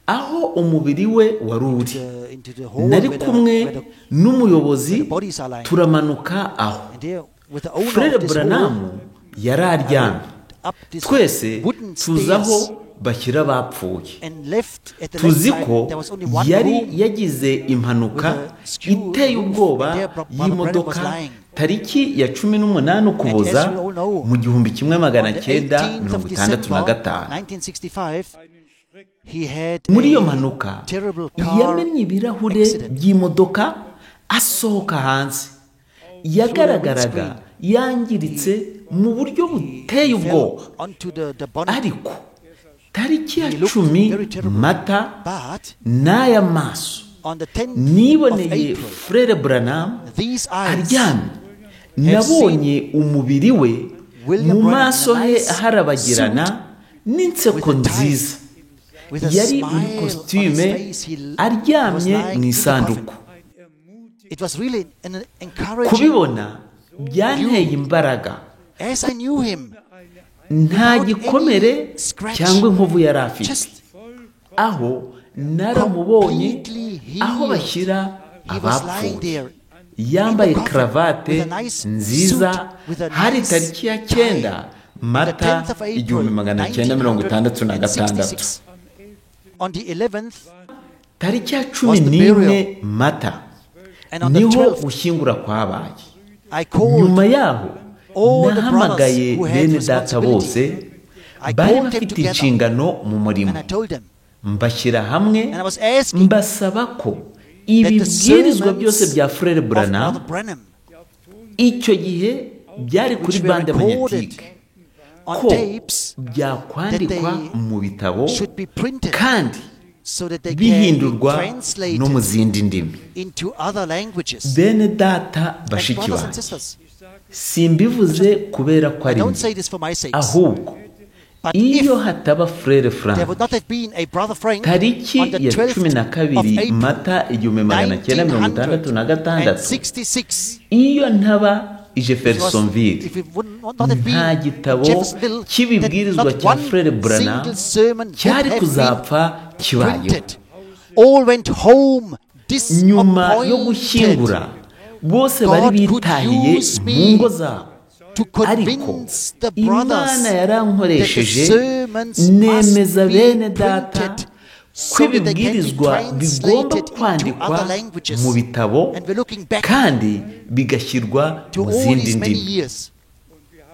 aho umubiri we wari uri. into the hall Nari where kumwe n'umuyobozi the bodies are lying. turamanuka aho. And there, with the owner Frere of this Branham hall, yari aryamye. up this Twese wooden tuzi stairs aho bashyira abapfuye. and left at the Tuzi left ko side, there was only one yari room yagize impanuka with a skew iteye ubwoba and there Brother Branham was y'imodoka lying. tariki ya 18 Ukuboza And as you all know, mu gihumbi kimwe magana on the cyenda 18th mirongo of itandatu na December, gatanu. 1965, he had Muri iyo a mpanuka terrible car yamennye ibirahure accident. by'imodoka asohoka hanze. Yagaragaraga yangiritse mu buryo buteye ubwoba. Fell onto the bonnet. Ariko tariki ya He looked 10 very terrible. Mata But n'aya maso on the 10th of niboneye April, Frere Branham these eyes aryamye. Nabonye umubiri we William mu Branham maso in a he nice harabagirana n'inseko with a tie. nziza. with a Yari muri smile on his kositime face, he was aryamye lying mu in the isanduku. coffin. It was really an encouraging. Kubibona byanteye imbaraga. As I knew him, Nta without gikomere any scratch, cyangwa inkovu yari afite. just Aho naramubonye completely healed. aho bashyira He was lying abapfuye. there. Yambaye in the coffin karavate with a nice nziza. suit, with a Hari nice tariki ya tie. 9 Mata 10th of April, 1966. On the 11th, Tariki ya was the 11 Mata and on the niho 12th, gushyingura kwabaye. I called Nyuma yaho all the nahamagaye brothers who had bene data bose responsibility. I bari called them bafite together inshingano mu murimo, and I told them, mbashyira hamwe and I was asking mbasaba ko that the ibibwirizwa byose sermons bya Frere of Branham Brother Branham, icyo gihe byari kuri which were bande recorded magnetique, on ko tapes, byakwandikwa that they mu bitabo should be printed kandi so that they can be bihindurwa no mu translated zindi ndimi. into other languages. Bene data And bashiki brothers and banjye, sisters, simbivuze kubera ko I ari don't njye, say this for my sake, ahubwo but iyo if hataba Frere there Frank would not have been a Brother Frank tariki on the ya 12th 12 of April, Mata 1966, 1966, iyo ntaba i if it Jeffersonville would not have nta been gitabo Jeffersonville, cy'ibibwirizwa that cya not Frere one Branham single sermon would cyari have kuzapfa been kibayeho. printed. All went home Nyuma yo gushyingura disappointed bose bari God could bitahiye use mu me ngo zabo, to ariko convince the Imana brothers that the yarankoresheje sermons must nemeza be bene data printed ko so that they can be ibibwirizwa bigomba translated into kwandikwa other languages. mu bitabo And we're looking back kandi bigashyirwa to mu all zindi these many ndimi. years.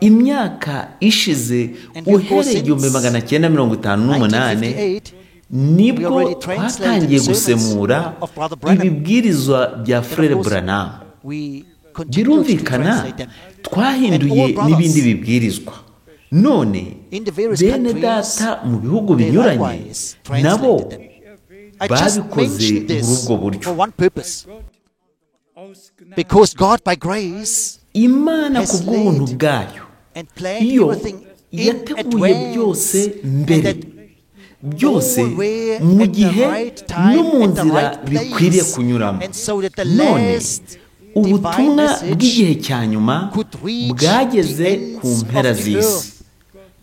Imyaka ishize And we go uhereye since 1958 1958, nibwo we already translated twatangiye the sermons gusemura of Brother Branham. ibibwirizwa bya And Frere of course, Branham. we continued to Birumvikana translate them. twahinduye And all brothers n'ibindi bibwirizwa. None in the various bene countries, data mu bihugu they binyuranye likewise nabo translated them. I just babikoze mentioned muri this ubwo buryo. for one purpose. Because God by grace Imana has ku bw'ubuntu laid bwayo and planned iyo everything in yateguye byose advance, mbere, and that byose all were mu at the gihe right time, no mu at the nzira right bikwiriye place, kunyuramo. and so that the None last ubutumwa divine message bw'igihe cya nyuma could reach bwageze the ku ends mpera of the z'isi. earth.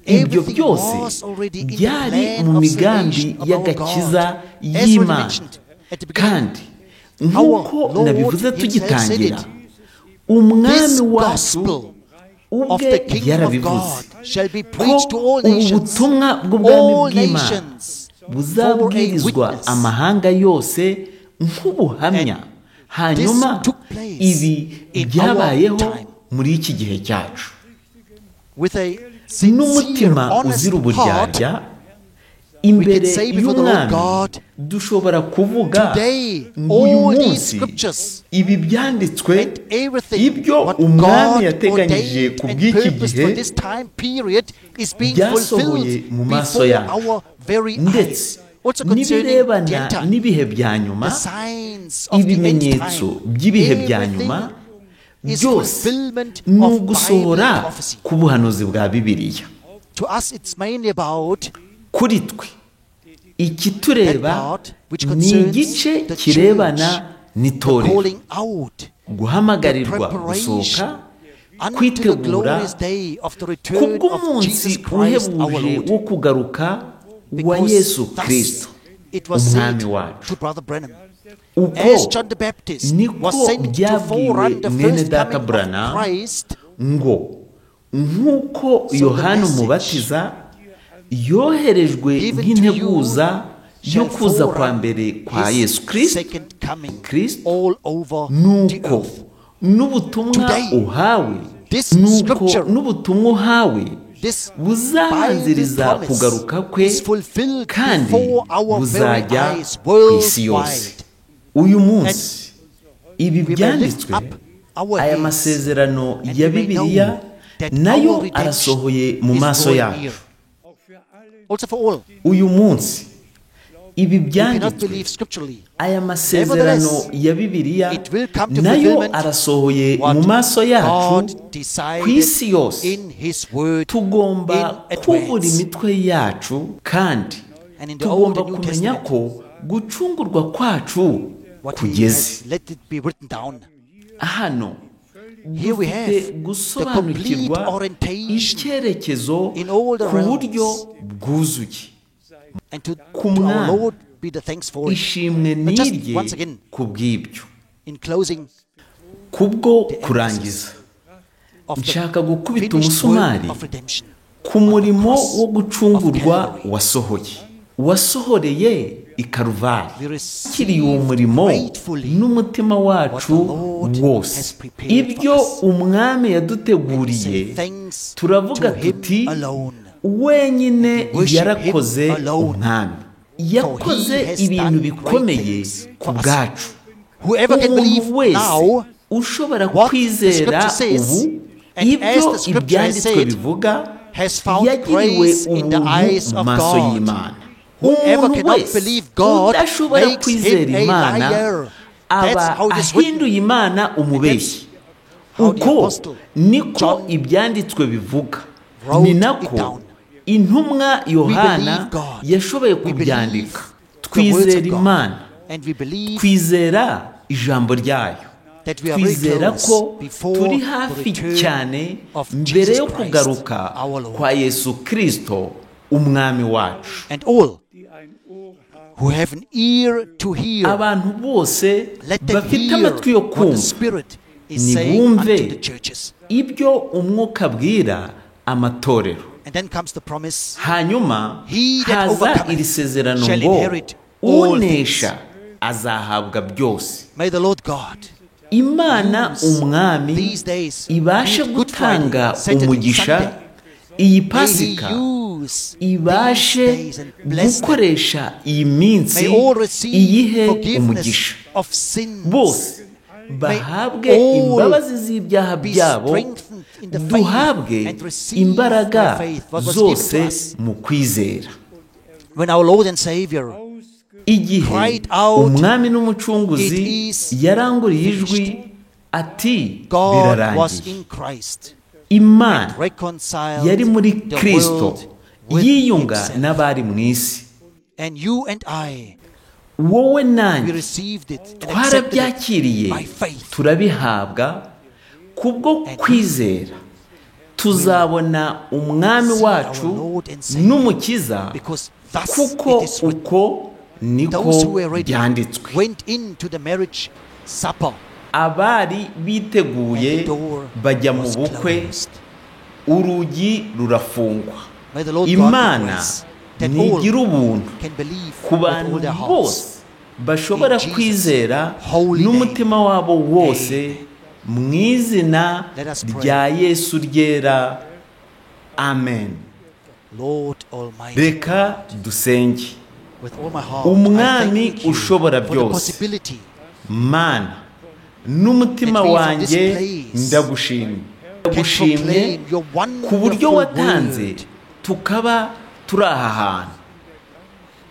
Ibyo Everything byose was already in the byari plan mu of migambi salvation of y'agakiza our God. As already y'Imana. mentioned at the beginning, Kandi nk'uko Lord nabivuze himself tugitangira, said umwami this wacu gospel of ubwe the kingdom of yarabivuze God shall be ko preached to all ubu nations, butumwa bw'ubwami all bw'Imana nations, buzabwirizwa for a witness. amahanga yose nk'ubuhamya. Hanyuma this took place ibi in byabayeho our time. muri iki gihe cyacu. With a sincere, N'umutima honest uzira heart, uburyarya imbere say before the Lord y'umwami God, dushobora kuvuga today, ngo uyu all these munsi scriptures ibi byanditswe and everything ibyo what umwami God yateganyije ordained ku and bw'iki purposed gihe for this time period is being byasohoye fulfilled mu maso before yacu, our very ndetse eyes. Also concerning the n'ibirebana end time, n'ibihe bya nyuma, the signs of the end ibimenyetso time, by'ibihe bya nyuma everything is byose fulfillment ni of ugusohora Bible prophecy. ku buhanuzi bwa Bibiliya. To us, it's mainly about Kuri twe ikitureba that part which ni concerns igice the kirebana church, the n'itorero, calling out, guhamagarirwa the preparation gusohoka, unto the kwitegura glorious day of the return of kubw'umunsi Jesus Christ our uhebuje Lord. wo kugaruka wa Because Yesu thus Kristo. it was umwami said wacu. to Brother Branham, uko as John the Baptist niko was sent to forerun the byabwiwe mwene first data coming Branham of Christ, ngo nk'uko yohana umubatiza yoherejwe nk'integuza yo kuza kwa mbere kwa Yesu Kristo, nuko n'ubutumwa uhawe n'ubutumwa uhawe buzabanziriza kugaruka kwe kandi buzajya ku isi yose. Uyu munsi ibi byanditswe, aya masezerano ya Bibiliya nayo arasohoye mu maso yacu. Uyu munsi ibi byanditswe, aya masezerano ya Bibiliya nayo arasohoye mu maso yacu ku isi yose. Tugomba kubura imitwe yacu kandi tugomba kumenya ko gucungurwa kwacu kugeze. Hano dufite gusobanukirwa icyerekezo ku buryo bwuzuye. Ku Mwami ishimwe nirye ku bw'ibyo. Kubwo kurangiza, nshaka gukubita umusumari ku murimo wo gucungurwa wasohoreye i Karuvali. Kiri uwo murimo n'umutima wacu wose. Ibyo umwami yaduteguriye, turavuga tuti wenyine yarakoze. Umwami yakoze ibintu bikomeye ku bwacu. Umuntu wese ushobora kwizera ubu ibyo ibyanditswe bivuga yagiriwe ubuntu mu maso y'Imana. Umuntu wese udashobora kwizera Imana aba ahinduye Imana umubeshyi. Uko niko ibyanditswe bivuga, ni nako intumwa Yohana yashoboye kubyandika. Twizera Imana, twizera ijambo ryayo, twizera ko turi hafi cyane mbere yo kugaruka kwa Yesu Kristo umwami wacu. Abantu bose bafite amatwi yo kumva nibumve ibyo umwuka abwira amatorero. Hanyuma haza iri sezerano ngo unesha azahabwa byose. Imana umwami ibashe gutanga umugisha, iyi Pasika ibashe gukoresha iyi minsi iyihe umugisha. Bose bahabwe imbabazi z'ibyaha byabo, duhabwe imbaraga zose mu kwizera. Igihe umwami n'umucunguzi yaranguriye ijwi ati birarangiye, Imana yari muri Kristo yiyunga n'abari mu isi. Wowe nanjye twarabyakiriye, turabihabwa kubwo kwizera. Tuzabona umwami wacu n'umukiza, kuko uko niko byanditswe. Abari biteguye bajya mu bukwe, urugi rurafungwa. Imana ntigira ubuntu ku bantu bose bashobora kwizera n'umutima wabo wose mu izina rya Yesu ryera. Amen. Reka dusenge. Umwami ushobora byose, Mana, n'umutima wanjye ndagushimye ku buryo watanze tukaba turi aha hantu.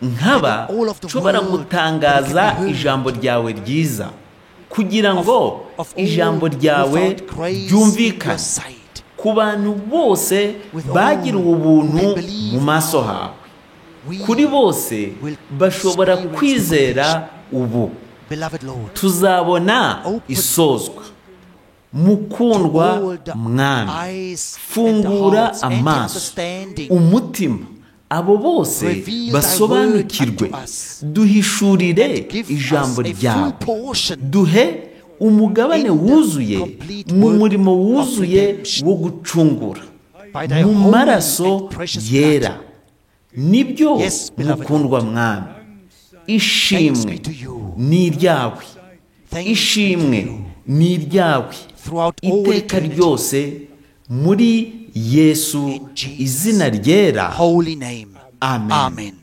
Nkaba nshobora gutangaza ijambo ryawe ryiza, kugira ngo ijambo ryawe ryumvikane ku bantu bose bagiriwe ubuntu mu maso hawe. Kuri bose bashobora kwizera ubu tuzabona isozwa. Mukundwa Mwami, fungura amaso, umutima abo bose Reveal basobanukirwe, thy word unto us. duhishurire Give ijambo us a ryawe, full portion duhe umugabane in the wuzuye complete mu work murimo of wuzuye redemption. wo gucungura by thy mu holy maraso and precious yera. blood. Nibyo Yes, beloved mukundwa mwami, Thanks ishimwe be to you. ni iryawe, Thanks be to ishimwe you. ni iryawe Throughout all iteka eternity. ryose muri Yesu In Jesus' izina ryera. holy name. Amen. Amen.